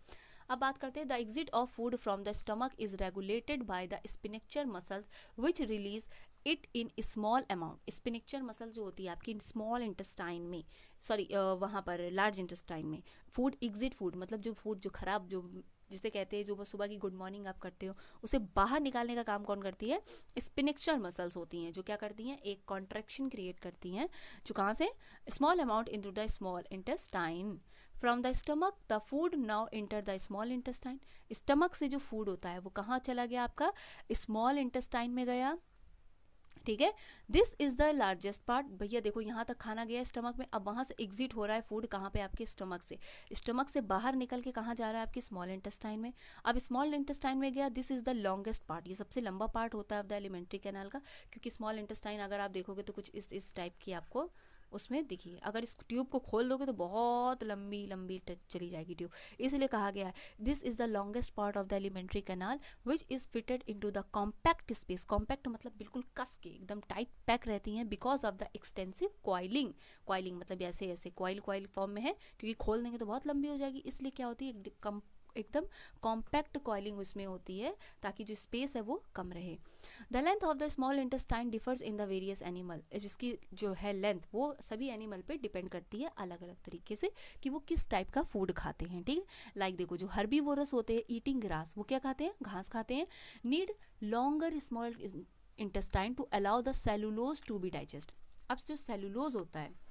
अब बात करते हैं the exit of food from the stomach is regulated by the sphincter muscles which release it in small amount. Sphincter muscle जो होती है आपकी स्मॉल इंटेस्टाइन में, सॉरी वहाँ पर लार्ज इंटेस्टाइन में, फूड एग्जिट फूड मतलब जो फूड जो खराब जो जिसे कहते हैं जो सुबह की गुड मॉर्निंग आप करते हो उसे बाहर निकालने का काम कौन करती है, स्पिनेक्चर मसल्स होती हैं जो क्या करती हैं, एक कॉन्ट्रैक्शन क्रिएट करती हैं जो कहाँ से, small amount into the small intestine. From the stomach the food now enter the small intestine. Stomach से जो फूड होता है वो कहाँ चला गया आपका, स्मॉल इंटेस्टाइन में गया, ठीक है। This is the largest part. भैया देखो यहाँ तक खाना गया स्टमक में, अब वहाँ से एग्जिट हो रहा है फूड कहाँ पे, आपके स्टमक से बाहर निकल के कहाँ जा रहा है, आपके स्मॉल इंटेस्टाइन में। अब स्मॉल इंटेस्टाइन में गया, this is the longest part, ये सबसे लंबा पार्ट होता है ऑफ द एलिमेंट्री कैनाल का, क्योंकि स्मॉल इंटेस्टाइन अगर आप देखोगे तो कुछ इस टाइप की आपको उसमें दिखिए। अगर इस ट्यूब को खोल दोगे तो बहुत लंबी लंबी चली जाएगी ट्यूब, इसलिए कहा गया है this is the longest part of the alimentary canal which is fitted into the compact space. Compact मतलब बिल्कुल कस के एकदम टाइट पैक रहती हैं, because of the extensive coiling. Coiling मतलब ऐसे ऐसे कॉइल फॉर्म में है, क्योंकि खोल देंगे तो बहुत लंबी हो जाएगी, इसलिए क्या होती है एकदम कॉम्पैक्ट कॉइलिंग उसमें होती है, ताकि जो स्पेस है वो कम रहे। The length of the small intestine differs in the various animal. इसकी जो है लेंथ वो सभी एनिमल पे डिपेंड करती है अलग अलग तरीके से, कि वो किस टाइप का फूड खाते हैं, ठीक है। लाइक देखो जो हर्बीवोरस होते हैं ईटिंग ग्रास, वो क्या खाते हैं, घास खाते हैं, need longer small intestine to allow the cellulose to be digest. अब जो सेलुलोज होता है,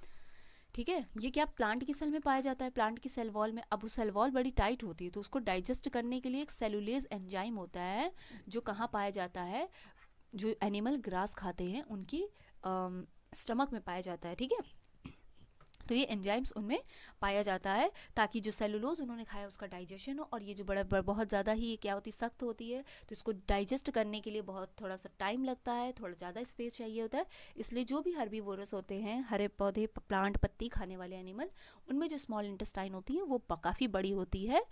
ठीक है, ये क्या प्लांट की सेल में पाया जाता है, प्लांट की सेल वॉल में। अब वो सेल वॉल बड़ी टाइट होती है, तो उसको डाइजेस्ट करने के लिए एक सेलुलेज एंजाइम होता है, जो कहाँ पाया जाता है, जो एनिमल ग्रास खाते हैं उनकी स्टमक में पाया जाता है, ठीक है। तो ये एंजाइम्स उनमें पाया जाता है, ताकि जो सेलुलोज उन्होंने खाया उसका डाइजेशन हो। और ये जो बहुत ज़्यादा ही क्या होती है, सख्त होती है, तो इसको डाइजेस्ट करने के लिए बहुत थोड़ा सा टाइम लगता है, थोड़ा ज़्यादा स्पेस चाहिए होता है। इसलिए जो भी हर्बीवोरस होते हैं, हरे पौधे प्लांट पत्ती खाने वाले एनिमल, उनमें जो स्मॉल इंटेस्टाइन होती है वो काफ़ी बड़ी होती है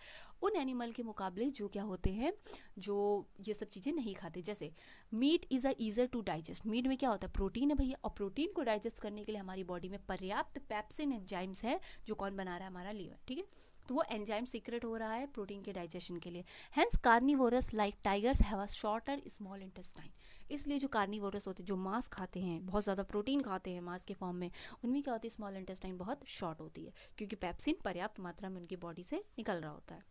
उन एनिमल के मुकाबले जो क्या होते हैं, जो ये सब चीज़ें नहीं खाते। जैसे meat is a easier to digest. Meat में क्या होता है, प्रोटीन है भैया, और प्रोटीन को डाइजेस्ट करने के लिए हमारी बॉडी में पर्याप्त पेप्सिन एंजाइम्स है, जो कौन बना रहा है, हमारा लीवर, ठीक है। तो वो एंजाइम सीक्रेट हो रहा है प्रोटीन के डाइजेशन के लिए। Hence carnivorous like tigers have a shorter small intestine. इसलिए जो कार्निवोरस होते हैं, जो मांस खाते हैं, बहुत ज़्यादा प्रोटीन खाते हैं मांस के फॉर्म में, उनमें क्या होती है, स्मॉल इंटेस्टाइन बहुत शॉर्ट होती है, क्योंकि पेप्सिन पर्याप्त मात्रा में उनकी बॉडी से निकल रहा होता है,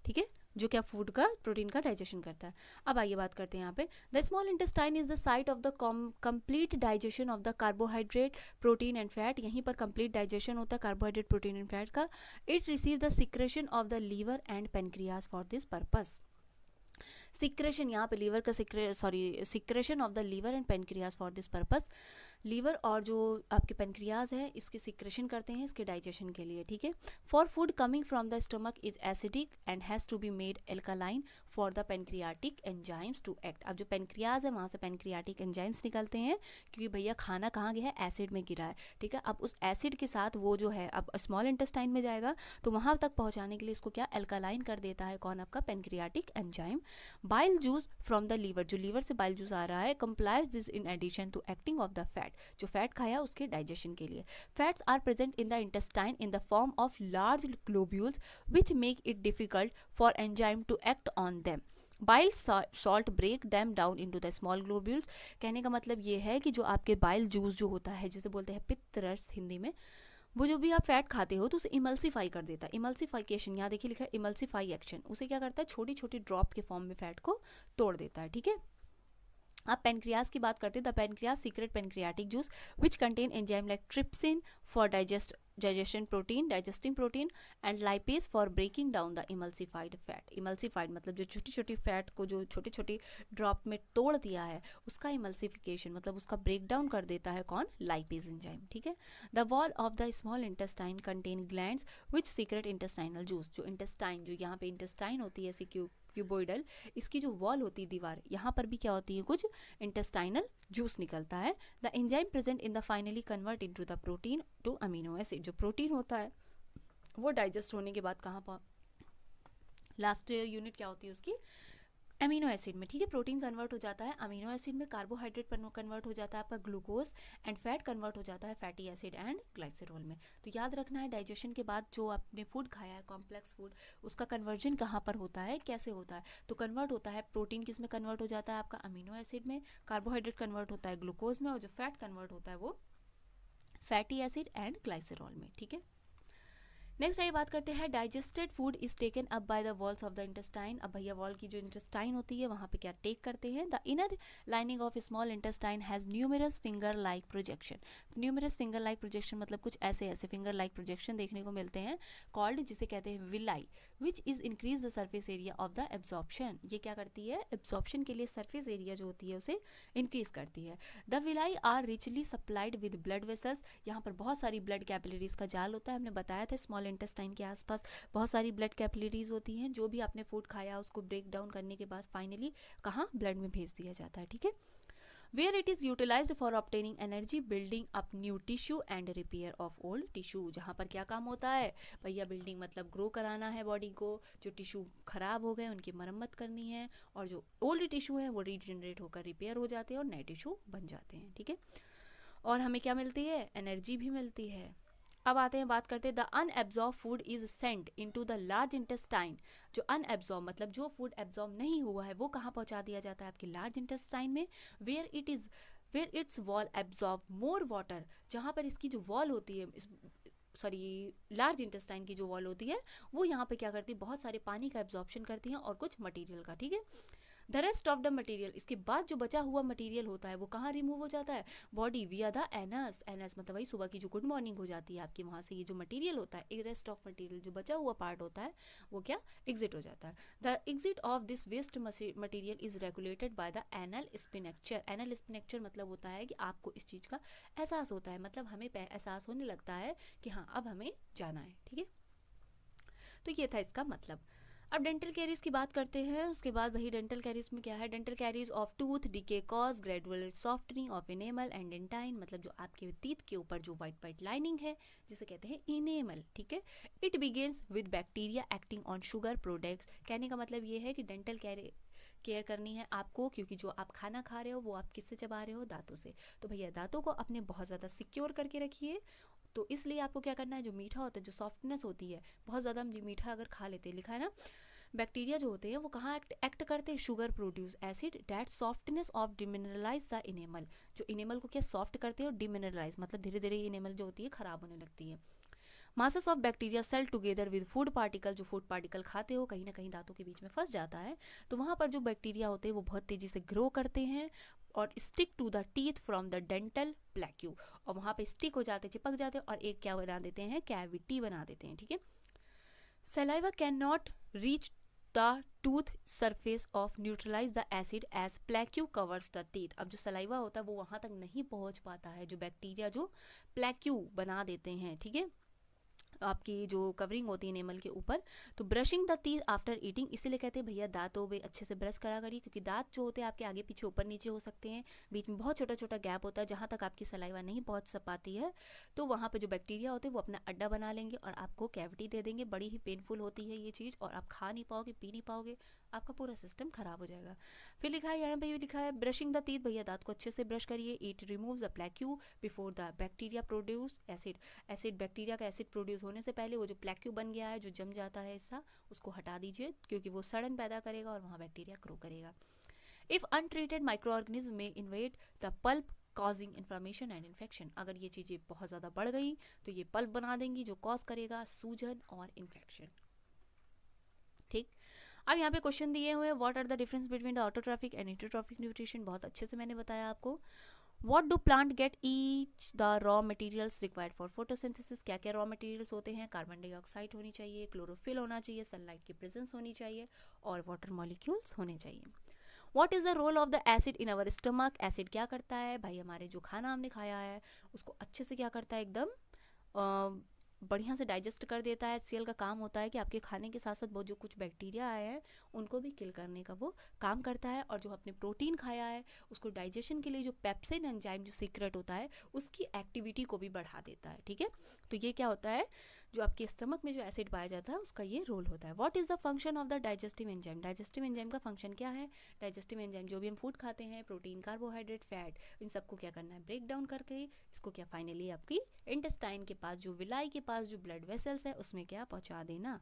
ठीक है, जो क्या फूड का प्रोटीन का डाइजेशन करता है। अब आइए बात करते हैं यहाँ पे, the small intestine is the site of the complete digestion of the carbohydrate protein and fat. यहीं पर कंप्लीट डाइजेशन होता है कार्बोहाइड्रेट प्रोटीन एंड फैट का। It receive the secretion of the liver and pancreas for this purpose. Secretion यहाँ पे liver का secretion of the liver and pancreas for this purpose. Liver और जो आपके पेनक्रियाज है इसके सिक्रेशन करते हैं इसके डाइजेशन के लिए, ठीक है। For food coming from the stomach is acidic and has to be made alkaline for the pancreatic enzymes to act. अब जो पेनक्रियाज है वहाँ से पेनक्रियाटिक एंजाइम्स निकलते हैं, क्योंकि भैया खाना कहाँ गया है, एसिड में गिरा है, ठीक है। अब उस एसिड के साथ वो जो है अब स्मॉल इंटेस्टाइन में जाएगा, तो वहाँ तक पहुँचाने के लिए इसको क्या एल्कालाइन कर देता है, कौन, आपका pancreatic enzyme. Bile juice from the liver, जो लीवर से बाइल जूस आ रहा है, complies this in addition to acting of the fat, जो फैट खाया उसके डाइजेशन के लिए। Fats are present in the intestine in the form of large globules which make it difficult for enzyme to act on them. Bile salt break them down into the small globules. कहने का मतलब ये है कि जो आपके bile juice जो होता है, जिसे बोलते हैं पित्त रस हिंदी में, वो जो भी आप फैट खाते हो तो उसे इमल्सीफाई कर देता है। इमल्सीफिकेशन, यहाँ देखिए लिखा है इमल्सीफाई एक्शन, उसे क्या करता है, छोटी छोटी ड्रॉप के फॉर्म में फैट को तोड़ देता है, ठीक है। आप पेनक्रियाज की बात करते हैं, the pancreas secret pancreatic juice which contain enzyme like trypsin for digesting protein and lipase for breaking down the emulsified fat। emulsified मतलब जो छोटी छोटी फैट को जो छोटी छोटी ड्रॉप में तोड़ दिया है उसका emulsification मतलब उसका ब्रेक डाउन कर देता है कौन, लाइपेज एंजाइम, ठीक है। The wall of the small intestine contain glands which secret intestinal juice. जो इंटेस्टाइन, जो यहाँ पे इंटेस्टाइन होती है क्यूबोइडल, इसकी जो वॉल होती है दीवार, यहाँ पर भी क्या होती है, कुछ इंटेस्टाइनल जूस निकलता है। The enzyme present in the finally convert into the protein to amino acid. जो प्रोटीन होता है वो डाइजेस्ट होने के बाद कहाँ पर लास्ट यूनिट क्या होती है उसकी, अमीनो एसिड में, ठीक है। प्रोटीन कन्वर्ट हो जाता है अमीनो एसिड में, कार्बोहाइड्रेट कन्वर्ट हो जाता है आपका ग्लूकोज, एंड फैट कन्वर्ट हो जाता है फैटी एसिड एंड ग्लाइसरॉल में। तो याद रखना है डाइजेशन के बाद जो आपने फूड खाया है कॉम्प्लेक्स फूड, उसका कन्वर्जन कहाँ पर होता है, कैसे होता है। तो कन्वर्ट होता है प्रोटीन किस में कन्वर्ट हो जाता है, आपका अमीनो एसिड में, कार्बोहाइड्रेट कन्वर्ट होता है ग्लूकोज में, और जो फैट कन्वर्ट होता है वो फैटी एसिड एंड ग्लाइसरॉल में, ठीक है। नेक्स्ट आइए बात करते हैं digested food is taken up by the walls of the intestine. अब भैया वॉल की जो इंटेस्टाइन होती है वहाँ पे क्या टेक करते हैं। The inner lining of small intestine has numerous finger like projection. Numerous finger like projection मतलब कुछ ऐसे ऐसे फिंगर लाइक प्रोजेक्शन देखने को मिलते हैं, कॉल्ड जिसे कहते हैं villi, which is increase the surface area of the absorption. ये क्या करती है, एब्जॉर्प्शन के लिए सर्फेस एरिया जो होती है उसे इंक्रीज करती है। The villi are richly supplied with blood vessels. यहाँ पर बहुत सारी ब्लड कैपिलरीज का जाल होता है। हमने बताया था स्मॉल इंटेस्टाइन के आसपास बहुत सारी ब्लड कैपिलरीज होती हैं, जो भी आपने फूड खाया उसको ब्रेक डाउन करने के बाद फाइनली कहाँ, ब्लड में भेज दिया जाता है। ठीक है, where it is utilized for obtaining energy, building up new tissue and repair of old tissue। जहाँ पर क्या काम होता है भैया, बिल्डिंग मतलब ग्रो कराना है बॉडी को, जो टिश्यू खराब हो गए उनकी मरम्मत करनी है, और जो ओल्ड टिश्यू है वो रीजनरेट होकर रिपेयर हो जाते हैं और नए टिश्यू बन जाते हैं। ठीक है, और हमें क्या मिलती है, एनर्जी भी मिलती है। अब आते हैं बात करते हैं the unabsorb food is sent into the large intestine. जो अनएब्जॉर्ब मतलब जो फूड एब्जॉर्ब नहीं हुआ है वो कहाँ पहुँचा दिया जाता है, आपके लार्ज इंटेस्टाइन में, where its wall absorb more water. जहाँ पर इसकी जो वॉल होती है, लार्ज इंटेस्टाइन की जो वॉल होती है वो यहाँ पे क्या करती है, बहुत सारे पानी का एब्जॉर्प्शन करती है और कुछ मटेरियल का। ठीक है, the rest of the material, इसके बाद जो बचा हुआ मटेरियल होता है वो कहाँ रिमूव हो जाता है, बॉडी विया द एनस। एनस मतलब वही सुबह की जो गुड मॉर्निंग हो जाती है आपकी, वहाँ से ये जो मटेरियल होता है, रेस्ट ऑफ मटेरियल जो बचा हुआ पार्ट होता है वो क्या, एग्जिट हो जाता है। The exit of this waste material is regulated by the anal sphincter. Anal sphincter मतलब होता है कि आपको इस चीज़ का एहसास होता है, मतलब हमें एहसास होने लगता है कि हाँ अब हमें जाना है। ठीक है, तो ये था इसका मतलब। अब डेंटल कैरीज की बात करते हैं। उसके बाद वही डेंटल कैरीज में क्या है, dental caries of tooth decay cause gradual softening of enamel and dentine, मतलब जो आपके टीथ के ऊपर जो वाइट वाइट लाइनिंग है जिसे कहते हैं इनेमल। ठीक है, it begins with bacteria acting on sugar products. कहने का मतलब ये है कि डेंटल केयर करनी है आपको, क्योंकि जो आप खाना खा रहे हो वो आप किससे चबा रहे हो, दांतों से। तो भैया दांतों को अपने बहुत ज़्यादा सिक्योर करके रखिए। तो इसलिए आपको क्या करना है, जो मीठा होता है, जो सॉफ्टनेस होती है, बहुत ज़्यादा हम मीठा अगर खा लेते हैं, लिखा है ना, बैक्टीरिया जो होते हैं वो कहाँ एक्ट करते हैं, sugar produce acid that softness of demineralise the enamel. जो इनेमल को क्या सॉफ्ट करते हैं और डिमिनरलाइज मतलब धीरे धीरे इनेमल जो होती है खराब होने लगती है। Masses of bacteria cell together with food particle, जो फूड पार्टिकल खाते हो कहीं ना कहीं दांतों के बीच में फंस जाता है, तो वहाँ पर जो बैक्टीरिया होते हैं वो बहुत तेजी से ग्रो करते हैं और stick to the teeth from the dental plaque, और वहाँ पे स्टिक हो जाते, चिपक जाते हैं और एक क्या बना देते हैं, कैविटी बना देते हैं। ठीक है, saliva can not reach the tooth surface of neutralise the acid as plaque covers the teeth. अब जो सलाइवा होता है वो वहाँ तक नहीं पहुँच पाता है, जो बैक्टीरिया जो प्लेक्यू बना देते हैं, ठीक है, आपकी जो कवरिंग होती है एनिमल के ऊपर। तो brushing the teeth after eating, इसीलिए कहते हैं भैया दांतों में अच्छे से ब्रश करा करिए, क्योंकि दांत जो होते हैं आपके आगे पीछे ऊपर नीचे हो सकते हैं, बीच में बहुत छोटा छोटा गैप होता है जहाँ तक आपकी सलाइवा नहीं पहुँच पाती है, तो वहाँ पे जो बैक्टीरिया होते हैं वो अपना अड्डा बना लेंगे और आपको कैविटी दे देंगे। बड़ी ही पेनफुल होती है ये चीज़, और आप खा नहीं पाओगे, पी नहीं पाओगे, आपका पूरा सिस्टम खराब हो जाएगा। फिर लिखा है यहाँ पे, लिखा है ब्रशिंग द टीथ, भैया दांत को अच्छे से ब्रश करिए। It removes the plaque before the bacteria produce acid. Acid bacteria का एसिड प्रोड्यूस होने से पहले वो जो प्लेक्यू बन गया है, जो जम जाता है हिस्सा, उसको हटा दीजिए, क्योंकि वो सड़न पैदा करेगा और वहाँ बैक्टीरिया ग्रो करेगा। इफ अनट्रीटेड माइक्रो ऑर्गेनिज्म में invade the pulp causing inflammation and infection, अगर ये चीज़ें बहुत ज़्यादा बढ़ गई तो ये पल्प बना देंगी जो कॉज करेगा सूजन और इन्फेक्शन। ठीक, अब यहाँ पे क्वेश्चन दिए हुए हैं, what are the difference between the autotrophic and heterotrophic nutrition. बहुत अच्छे से मैंने बताया आपको। What do plant get each the raw materials required for photosynthesis? क्या क्या रॉ मटेरियल्स होते हैं, कार्बन डाइऑक्साइड होनी चाहिए, क्लोरोफिल होना चाहिए, सनलाइट की प्रेजेंस होनी चाहिए और वाटर मॉलिक्यूल्स होने चाहिए। What is the role of the acid in our stomach? Acid क्या करता है भाई, हमारे जो खाना हमने खाया है उसको अच्छे से क्या करता है, एकदम बढ़िया से डाइजेस्ट कर देता है। HCl का काम होता है कि आपके खाने के साथ साथ वो जो कुछ बैक्टीरिया आए हैं उनको भी किल करने का वो काम करता है, और जो आपने प्रोटीन खाया है उसको डाइजेशन के लिए जो पेप्सिन एंजाइम जो सीक्रेट होता है उसकी एक्टिविटी को भी बढ़ा देता है। ठीक है, तो ये क्या होता है, जो आपके स्टमक में जो एसिड पाया जाता है उसका ये रोल होता है। What is the function of the digestive enzyme? Digestive enzyme का फंक्शन क्या है? डाइजेस्टिव एंजाइम जो भी हम फूड खाते हैं, प्रोटीन, कार्बोहाइड्रेट, फैट, इन सबको क्या करना है, ब्रेक डाउन करके इसको क्या फाइनली आपकी इंटेस्टाइन के पास, जो विलाई के पास जो ब्लड वेसल्स है उसमें क्या पहुंचा देना।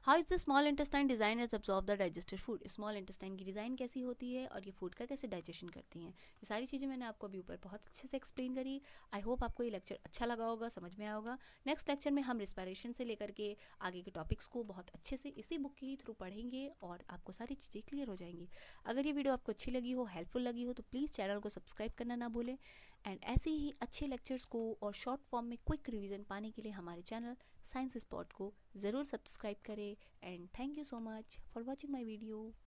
How is the small intestine design as absorb the digested food, small intestine की डिज़ाइन कैसी होती है और ये फूड का कैसे डाइजेशन करती हैं, ये सारी चीज़ें मैंने आपको अभी ऊपर बहुत अच्छे से एक्सप्लेन करी। आई होप आपको ये लेक्चर अच्छा लगा होगा, समझ में आया होगा। नेक्स्ट लेक्चर में हम रिस्पायरेशन से लेकर के आगे के टॉपिक्स को बहुत अच्छे से इसी बुक के ही थ्रू पढ़ेंगे और आपको सारी चीज़ें क्लियर हो जाएंगी। अगर ये वीडियो आपको अच्छी लगी हो, हेल्पफुल लगी हो, तो प्लीज़ चैनल को सब्सक्राइब करना ना भूलें। एंड ऐसे ही अच्छे लेक्चर्स को और शॉर्ट फॉर्म में क्विक रिवीजन पाने के लिए हमारे चैनल साइंस स्पॉट को ज़रूर सब्सक्राइब करें। And thank you so much for watching my video.